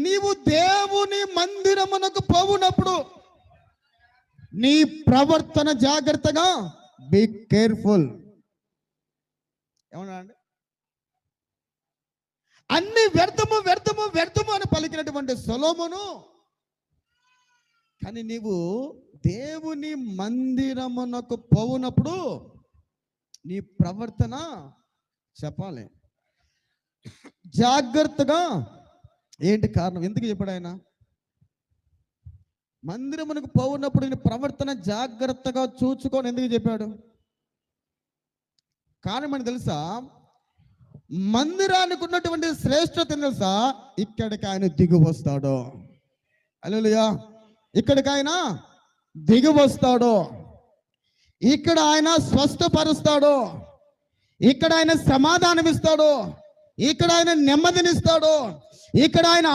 నీవు దేవుని మందిరమునకు పోవునప్పుడు నీ ప్రవర్తన జాగ్రత్తగా, బీ కేర్ఫుల్. ఏమన్నా అండి? అన్ని వ్యర్థము వ్యర్థము వ్యర్థము అని పలికినటువంటి సొలొమోను, కానీ నీవు దేవుని మందిరమునకు పోవునప్పుడు నీ ప్రవర్తన చెప్పాలి జాగ్రత్తగా. ఏంటి కారణం? ఎందుకు చెప్పాడు ఆయన? మందిరమునకు పోవునప్పుడు నీ ప్రవర్తన జాగ్రత్తగా చూచుకొని ఎందుకు చెప్పాడు? కారణం అని తెలుసా? మందిరానికి ఉన్నటువంటి శ్రేష్టత తెలుసా? ఇక్కడికి ఆయన దిగి వస్తాడు. హల్లెలూయా. ఇక్కడికి ఆయన దిగి వస్తాడు. ఇక్కడ ఆయన స్వస్థపరుస్తాడు. ఇక్కడ ఆయన సమాధానం ఇస్తాడు. ఇక్కడ ఆయన నెమ్మదినిస్తాడు. ఇక్కడ ఆయన